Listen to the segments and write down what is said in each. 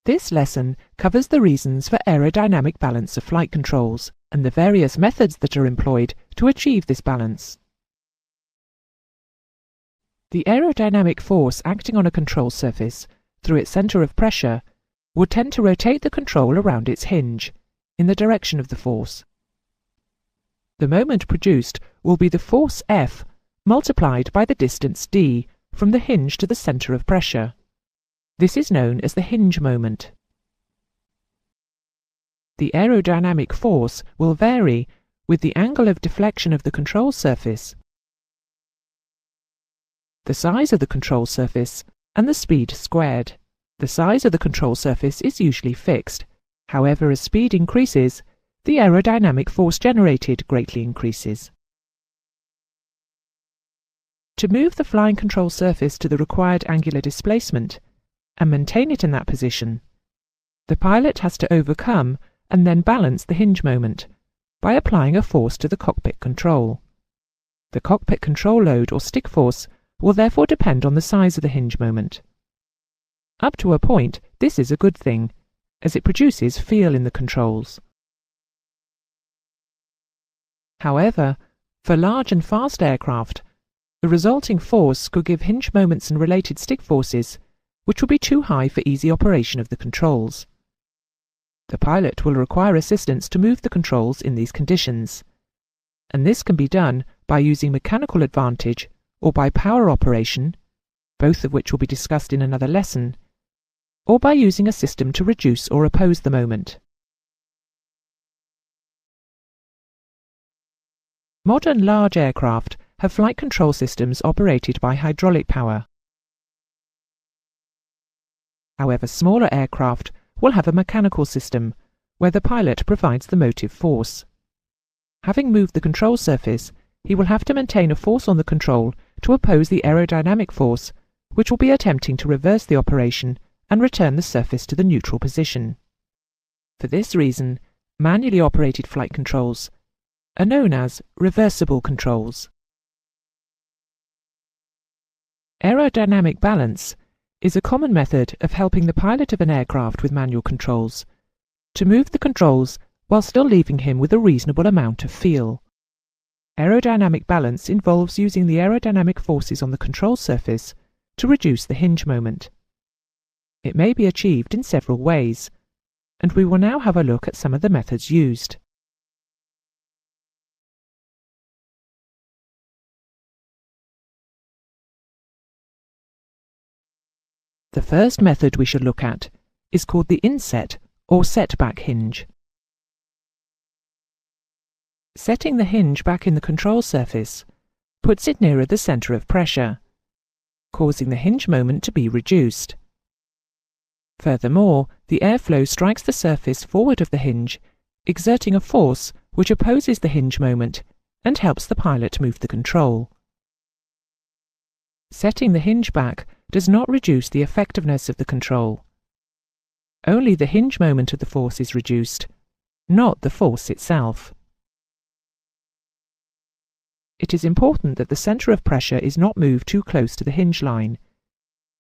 This lesson covers the reasons for aerodynamic balance of flight controls and the various methods that are employed to achieve this balance. The aerodynamic force acting on a control surface through its centre of pressure will tend to rotate the control around its hinge in the direction of the force. The moment produced will be the force F multiplied by the distance d from the hinge to the centre of pressure. This is known as the hinge moment. The aerodynamic force will vary with the angle of deflection of the control surface, the size of the control surface, and the speed squared. The size of the control surface is usually fixed. However, as speed increases, the aerodynamic force generated greatly increases. To move the flying control surface to the required angular displacement and maintain it in that position, the pilot has to overcome and then balance the hinge moment by applying a force to the cockpit control. The cockpit control load or stick force will therefore depend on the size of the hinge moment. Up to a point, this is a good thing, as it produces feel in the controls. However, for large and fast aircraft, the resulting force could give hinge moments and related stick forces which will be too high for easy operation of the controls. The pilot will require assistance to move the controls in these conditions, and this can be done by using mechanical advantage or by power operation, both of which will be discussed in another lesson, or by using a system to reduce or oppose the moment. Modern large aircraft have flight control systems operated by hydraulic power. However, smaller aircraft will have a mechanical system where the pilot provides the motive force. Having moved the control surface, he will have to maintain a force on the control to oppose the aerodynamic force, which will be attempting to reverse the operation and return the surface to the neutral position. For this reason, manually operated flight controls are known as reversible controls. Aerodynamic balance is a common method of helping the pilot of an aircraft with manual controls to move the controls while still leaving him with a reasonable amount of feel. Aerodynamic balance involves using the aerodynamic forces on the control surface to reduce the hinge moment. It may be achieved in several ways, and we will now have a look at some of the methods used. The first method we should look at is called the inset or setback hinge. Setting the hinge back in the control surface puts it nearer the centre of pressure, causing the hinge moment to be reduced. Furthermore, the airflow strikes the surface forward of the hinge, exerting a force which opposes the hinge moment and helps the pilot move the control. Setting the hinge back does not reduce the effectiveness of the control. Only the hinge moment of the force is reduced, not the force itself. It is important that the centre of pressure is not moved too close to the hinge line,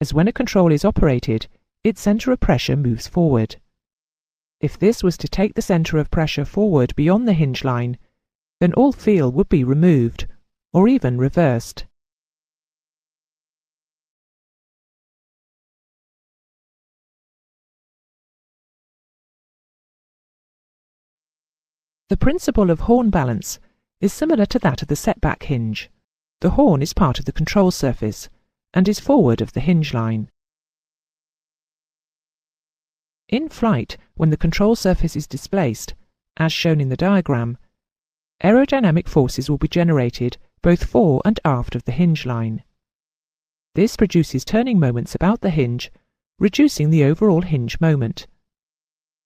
as when a control is operated, its centre of pressure moves forward. If this was to take the centre of pressure forward beyond the hinge line, then all feel would be removed, or even reversed. The principle of horn balance is similar to that of the setback hinge. The horn is part of the control surface and is forward of the hinge line. In flight, when the control surface is displaced, as shown in the diagram, aerodynamic forces will be generated both fore and aft of the hinge line. This produces turning moments about the hinge, reducing the overall hinge moment.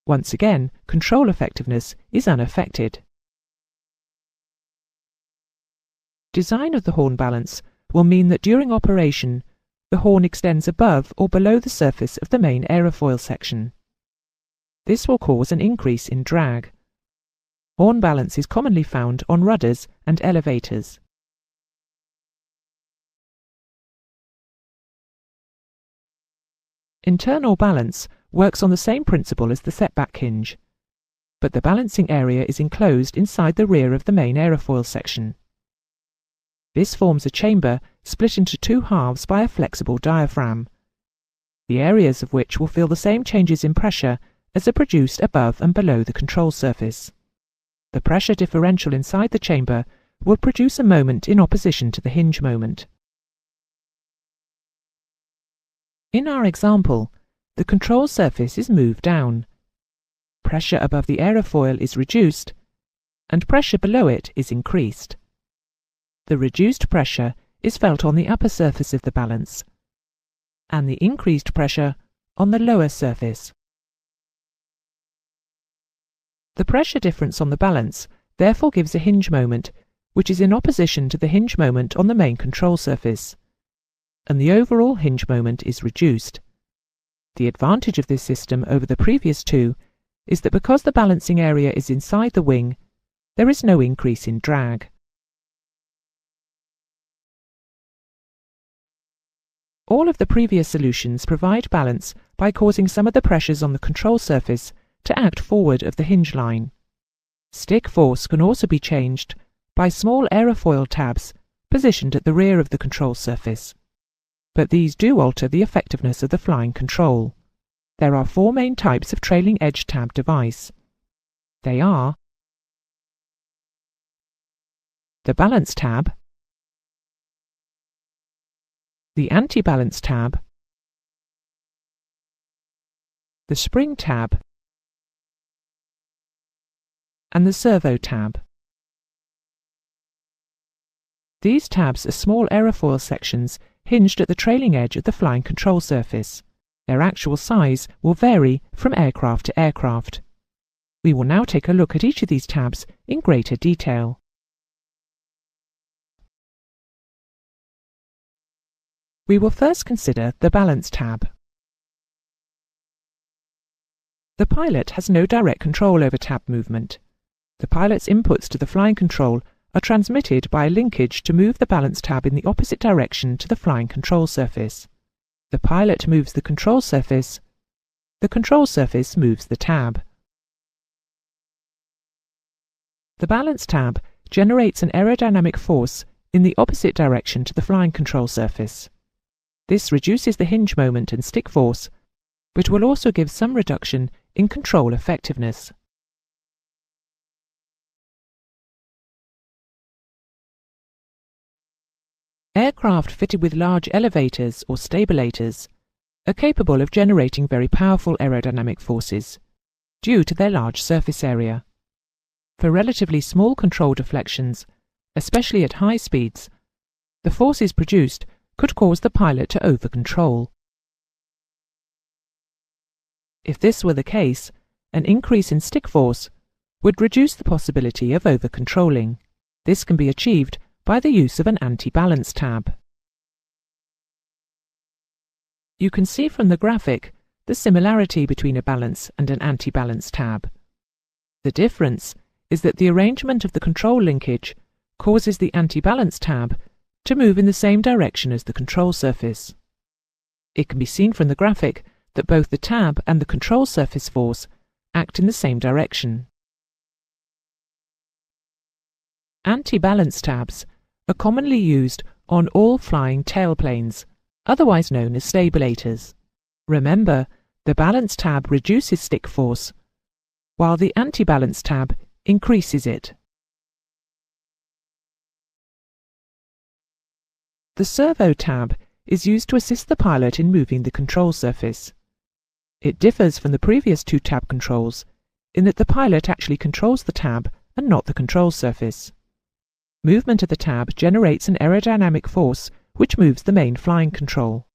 Once again, control effectiveness is unaffected. Design of the horn balance will mean that during operation, the horn extends above or below the surface of the main aerofoil section. This will cause an increase in drag. Horn balance is commonly found on rudders and elevators. Internal balance works on the same principle as the setback hinge, but the balancing area is enclosed inside the rear of the main aerofoil section. This forms a chamber split into two halves by a flexible diaphragm, the areas of which will feel the same changes in pressure as are produced above and below the control surface. The pressure differential inside the chamber will produce a moment in opposition to the hinge moment. In our example, the control surface is moved down. Pressure above the aerofoil is reduced, and pressure below it is increased. The reduced pressure is felt on the upper surface of the balance, and the increased pressure on the lower surface. The pressure difference on the balance therefore gives a hinge moment, which is in opposition to the hinge moment on the main control surface, and the overall hinge moment is reduced. The advantage of this system over the previous two is that because the balancing area is inside the wing, there is no increase in drag. All of the previous solutions provide balance by causing some of the pressures on the control surface to act forward of the hinge line. Stick force can also be changed by small aerofoil tabs positioned at the rear of the control surface, but these do alter the effectiveness of the flying control. There are four main types of trailing edge tab device. They are the balance tab, the anti-balance tab, the spring tab, and the servo tab. These tabs are small aerofoil sections hinged at the trailing edge of the flying control surface. Their actual size will vary from aircraft to aircraft. We will now take a look at each of these tabs in greater detail. We will first consider the balance tab. The pilot has no direct control over tab movement. The pilot's inputs to the flying control are transmitted by a linkage to move the balance tab in the opposite direction to the flying control surface. The pilot moves the control surface moves the tab. The balance tab generates an aerodynamic force in the opposite direction to the flying control surface. This reduces the hinge moment and stick force, but will also give some reduction in control effectiveness. Aircraft fitted with large elevators or stabilators are capable of generating very powerful aerodynamic forces due to their large surface area. For relatively small control deflections, especially at high speeds, the forces produced could cause the pilot to over-control. If this were the case, an increase in stick force would reduce the possibility of over-controlling. This can be achieved by the use of an anti-balance tab. You can see from the graphic the similarity between a balance and an anti-balance tab. The difference is that the arrangement of the control linkage causes the anti-balance tab to move in the same direction as the control surface. It can be seen from the graphic that both the tab and the control surface force act in the same direction. Anti-balance tabs are commonly used on all flying tailplanes, otherwise known as stabilators. Remember, the balance tab reduces stick force, while the anti-balance tab increases it. The servo tab is used to assist the pilot in moving the control surface. It differs from the previous two tab controls in that the pilot actually controls the tab and not the control surface. Movement of the tab generates an aerodynamic force which moves the main flying control.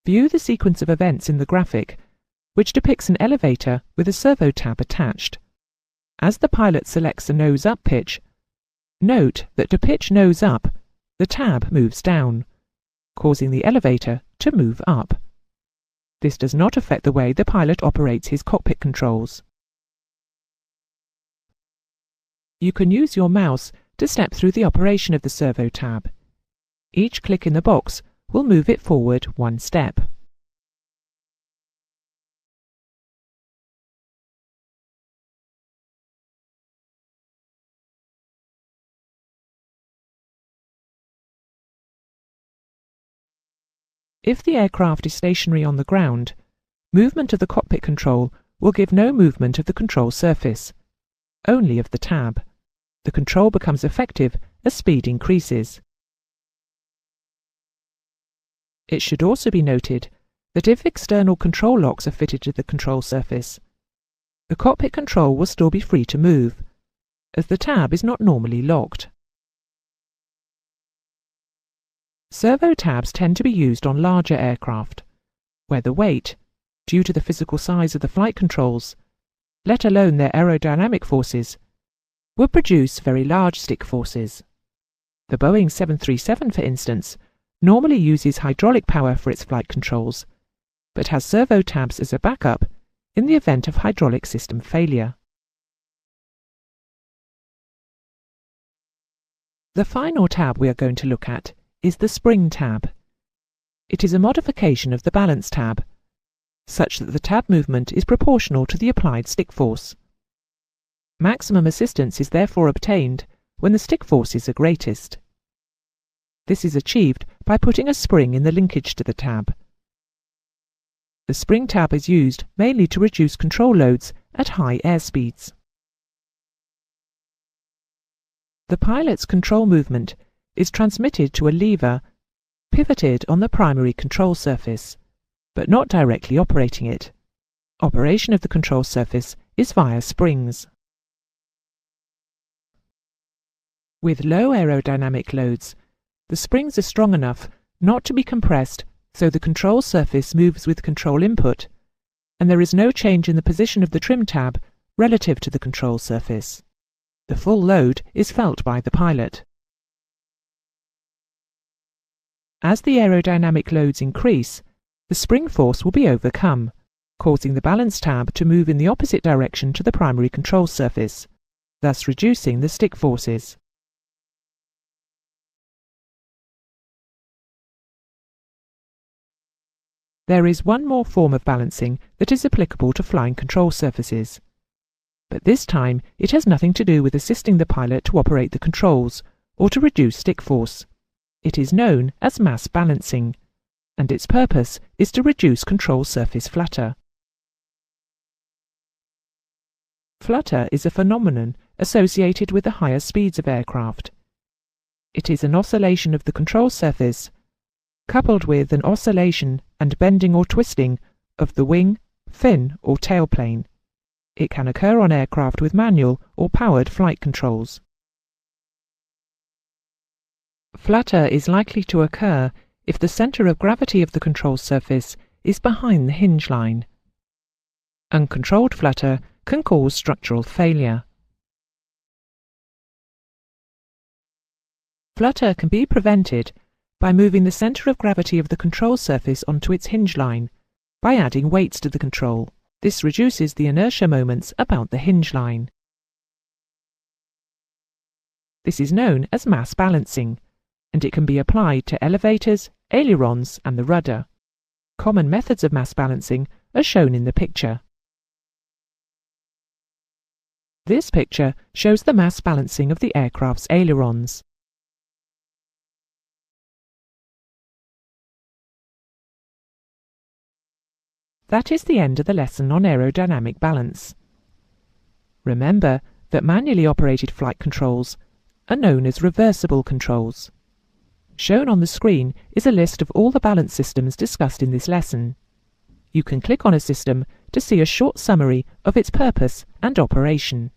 View the sequence of events in the graphic, which depicts an elevator with a servo tab attached. As the pilot selects a nose-up pitch, note that to pitch nose up, the tab moves down, causing the elevator to move up. This does not affect the way the pilot operates his cockpit controls. You can use your mouse to step through the operation of the servo tab. Each click in the box will move it forward one step. If the aircraft is stationary on the ground, movement of the cockpit control will give no movement of the control surface, only of the tab. The control becomes effective as speed increases. It should also be noted that if external control locks are fitted to the control surface, the cockpit control will still be free to move, as the tab is not normally locked. Servo tabs tend to be used on larger aircraft, where the weight, due to the physical size of the flight controls, let alone their aerodynamic forces, would produce very large stick forces. The Boeing 737, for instance, normally uses hydraulic power for its flight controls, but has servo tabs as a backup in the event of hydraulic system failure. The final tab we are going to look at is the spring tab. It is a modification of the balance tab, such that the tab movement is proportional to the applied stick force. Maximum assistance is therefore obtained when the stick forces are greatest. This is achieved by putting a spring in the linkage to the tab. The spring tab is used mainly to reduce control loads at high airspeeds. The pilot's control movement is transmitted to a lever pivoted on the primary control surface, but not directly operating it. Operation of the control surface is via springs. With low aerodynamic loads, the springs are strong enough not to be compressed, so the control surface moves with control input, and there is no change in the position of the trim tab relative to the control surface. The full load is felt by the pilot. As the aerodynamic loads increase, the spring force will be overcome, causing the balance tab to move in the opposite direction to the primary control surface, thus reducing the stick forces. There is one more form of balancing that is applicable to flying control surfaces, but this time it has nothing to do with assisting the pilot to operate the controls or to reduce stick force. It is known as mass balancing, and its purpose is to reduce control surface flutter. Flutter is a phenomenon associated with the higher speeds of aircraft. It is an oscillation of the control surface, coupled with an oscillation and bending or twisting of the wing, fin or tailplane. It can occur on aircraft with manual or powered flight controls. Flutter is likely to occur if the centre of gravity of the control surface is behind the hinge line. Uncontrolled flutter can cause structural failure. Flutter can be prevented by moving the centre of gravity of the control surface onto its hinge line, by adding weights to the control. This reduces the inertia moments about the hinge line. This is known as mass balancing, and it can be applied to elevators, ailerons and the rudder. Common methods of mass balancing are shown in the picture. This picture shows the mass balancing of the aircraft's ailerons. That is the end of the lesson on aerodynamic balance. Remember that manually operated flight controls are known as reversible controls. Shown on the screen is a list of all the balance systems discussed in this lesson. You can click on a system to see a short summary of its purpose and operation.